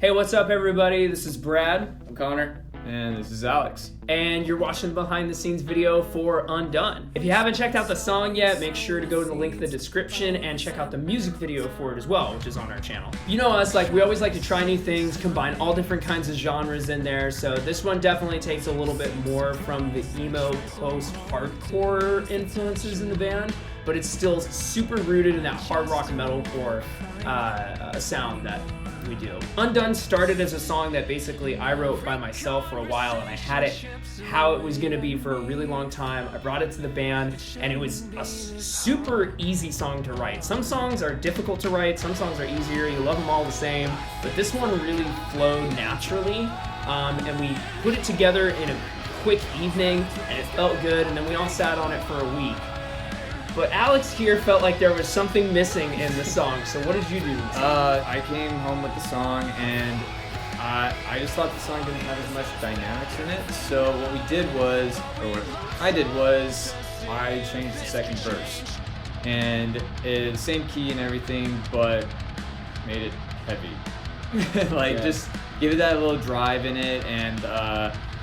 Hey, what's up, everybody? This is Brad. I'm Connor. And this is Alex. And you're watching the behind-the-scenes video for Undone. If you haven't checked out the song yet, make sure to go to the link in the description and check out the music video for it as well, which is on our channel. You know us, we always like to try new things, combine all different kinds of genres in there, so this one definitely takes a little bit more from the emo post-hardcore influences in the band, but it's still super rooted in that hard rock metalcore sound that we do. Undone started as a song that basically I wrote by myself for a while, and I had it how it was going to be for a really long time. I brought it to the band, and it was a super easy song to write. Some songs are difficult to write, some songs are easier, you love them all the same, but this one really flowed naturally, and we put it together in a quick evening, and it felt good, and then we all sat on it for a week. But Alex here felt like there was something missing in the song, so what did you do? I came home with the song, and I just thought the song didn't have as much dynamics in it. So what we did was, or what I did was, I changed the second verse, and it's the same key and everything, but made it heavy. Just give it that little drive in it, and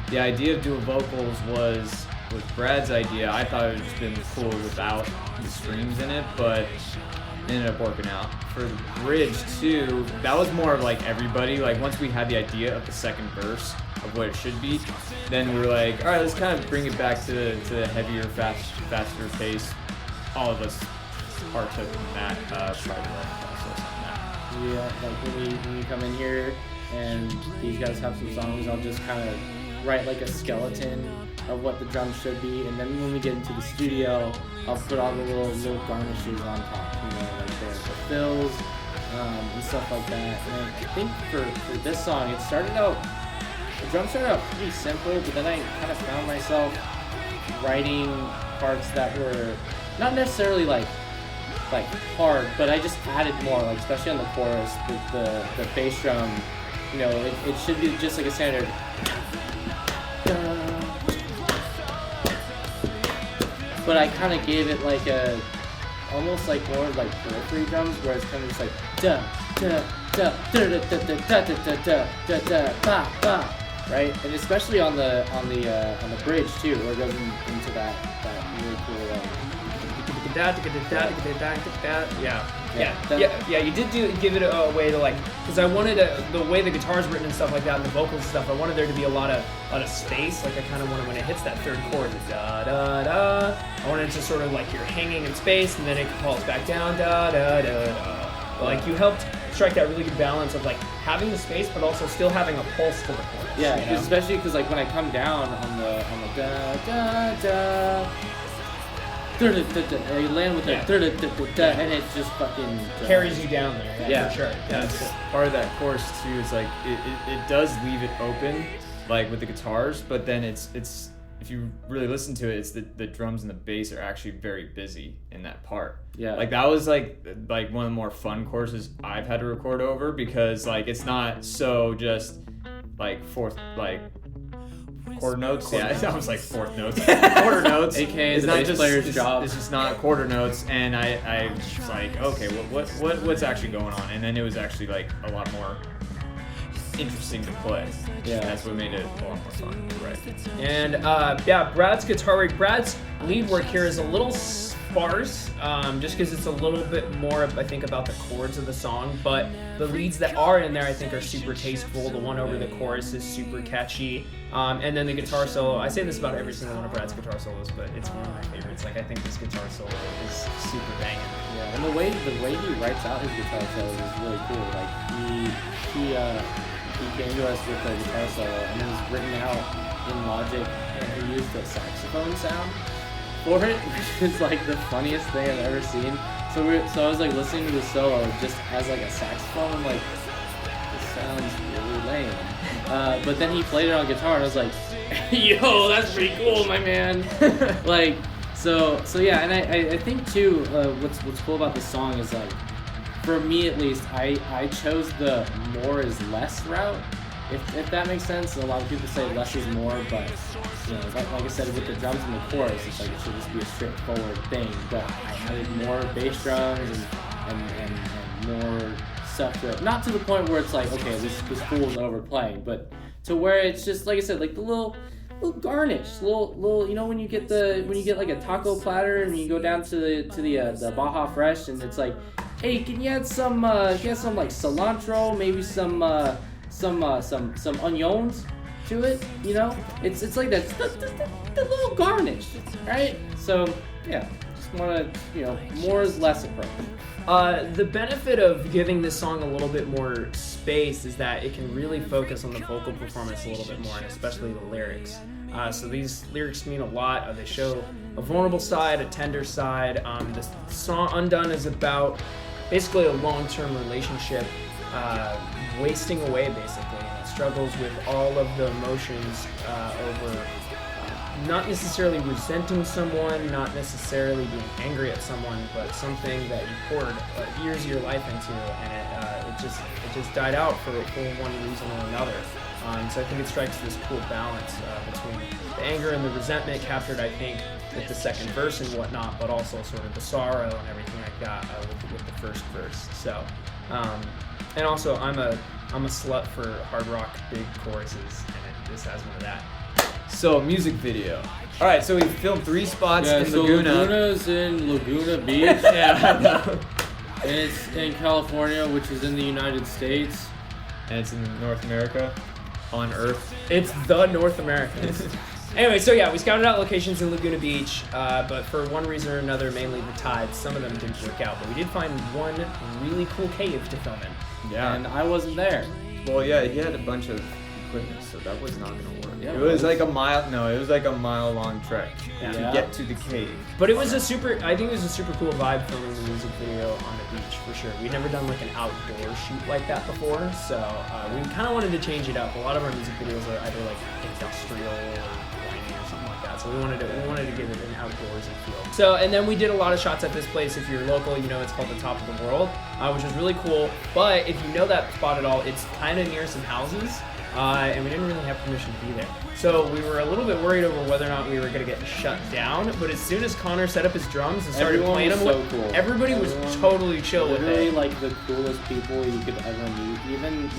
the idea of dual vocals was Brad's idea. I thought it would have just been cool without the screams in it, but it ended up working out. For the bridge too, that was more of everybody. Once we had the idea of the second verse of what it should be, then we were like, all right, let's kind of bring it back to the heavier, faster pace. All of us partook in that part of the process on that. Yeah, when we come in here and these guys have some songs, I'll just kind of write a skeleton of what the drums should be, and then when we get into the studio, I'll put all the little garnishes on top, the fills and stuff like that. And I think for this song, the drums started out pretty simple, but then I kind of found myself writing parts that were not necessarily hard, but I just added more, especially on the chorus, the bass drum. It should be just like a standard. But I kind of gave it almost more of periphery drums, where it's kind of just da da da da da da da da da da ba ba, right? And especially on the bridge too, where it goes into that really cool Yeah, you did give it a way to because I wanted the way the guitar's written and stuff like that, and the vocals and stuff, I wanted there to be a lot of space. I kind of wanted when it hits that third chord, the da da da, I wanted it to sort of you're hanging in space, and then it falls back down, da da da da. You helped strike that really good balance of having the space, but also still having a pulse to the chorus. Yeah, especially because when I come down on the da da da. You land with that, and it just fucking carries you down there. Yeah, for sure. That's part of that chorus too. Is it does leave it open, with the guitars, but then it's if you really listen to it, it's the drums and the bass are actually very busy in that part. Yeah, that was one of the more fun choruses I've had to record over, because it's not so just fourth quarter notes. I was fourth notes. Quarter notes. AKA the bass player's job. It's just not quarter notes, and I was okay, what's actually going on? And then it was actually a lot more interesting to play. Yeah, that's what made it a lot more fun. Right. And Brad's guitar work, Brad's lead work here is a little sparse, just because it's a little bit more, I think, about the chords of the song, but the leads that are in there, I think, are super tasteful. The one over the chorus is super catchy, and then the guitar solo, I say this about every single one of Brad's guitar solos, but it's one of my favorites. I think this guitar solo is super banging. Yeah, and the way he writes out his guitar solo is really cool. He came to us with a guitar solo, and it was written out in Logic, and he used the saxophone sound for it, which is the funniest thing I've ever seen. So I was listening to the solo just as a saxophone. I'm this sounds really lame. But then he played it on guitar, and I was yo, that's pretty cool, my man. So yeah, and I think too, what's cool about this song is for me at least, I chose the more is less route, if that makes sense. A lot of people say less is more, but like I said, with the drums and the chorus, it's it should just be a straightforward thing. But I added more bass drums and more stuff to it. Not to the point where it's like, okay, this fool's overplaying, but to where it's just, like I said, like the little garnish, little, you know, when you get like a taco platter and you go down to the Baja Fresh and it's like, hey, can you add some like cilantro, maybe some onions to it, you know? It's like that, the little garnish, right? So yeah, just want to, you know, more is less approach. The benefit of giving this song a little bit more space is that it can really focus on the vocal performance a little bit more, and especially the lyrics. So these lyrics mean a lot. They show a vulnerable side, a tender side. The song Undone is about basically a long-term relationship wasting away, basically, and it struggles with all of the emotions over not necessarily resenting someone, not necessarily being angry at someone, but something that you poured years of your life into, and it just died out for one reason or another. So I think it strikes this cool balance between the anger and the resentment captured, I think, with the second verse and whatnot, but also sort of the sorrow and everything like that with the first verse. So, and also I'm a slut for hard rock big choruses, and this has one of that. So, music video. All right, so we filmed 3 spots in so Laguna. Laguna's in Laguna Beach. Yeah. And it's in California, which is in the United States. And it's in North America, on Earth. It's the North Americans. Anyway, so yeah, we scouted out locations in Laguna Beach, but for one reason or another, mainly the tides, some of them didn't work out. But we did find one really cool cave to film in. Yeah. And I wasn't there. Well, yeah, he had a bunch of equipment, so that was not gonna work. Yeah, it was like a mile long trek Yeah. to get to the cave. But it was I think it was a super cool vibe filming the music video on the beach for sure. We'd never done like an outdoor shoot like that before, so we kind of wanted to change it up. A lot of our music videos are either like industrial or whiny or something like that, so we wanted to give it an outdoorsy feel. So, and then we did a lot of shots at this place. If you're local, you know it's called the Top of the World, which was really cool. But if you know that spot at all, it's kind of near some houses. And we didn't really have permission to be there. So we were a little bit worried over whether or not we were going to get shut down. But as soon as Connor set up his drums and started playing them, everybody was totally chill with it. Literally like the coolest people you could ever meet. Even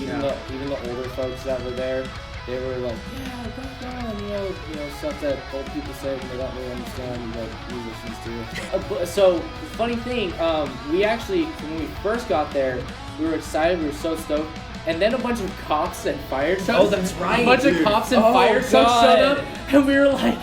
the older folks that were there, they were like, yeah, rock on, you know, stuff that old people say when they don't really understand what musicians do. So funny thing, we actually, when we first got there, we were excited, we were so stoked. And then a bunch of cops and fire trucks. Oh, that's right. A bunch of cops and fire trucks showed up, and we were like,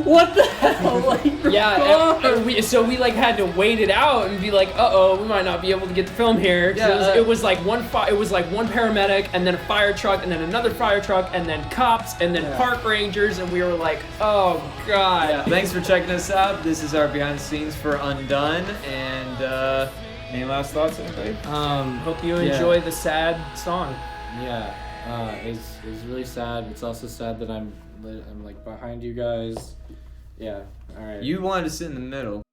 "What the hell?" Like, yeah. And we like had to wait it out and be like, "Uh-oh, we might not be able to get the film here." Yeah, it was like one paramedic, and then a fire truck, and then another fire truck, and then cops, and then park rangers, and we were like, "Oh God." Yeah. Thanks for checking us out. This is our behind the scenes for Undone, and any last thoughts, anybody? Hope you enjoy the sad song. Yeah, it's really sad. It's also sad that I'm like behind you guys. Yeah, all right. You wanted to sit in the middle.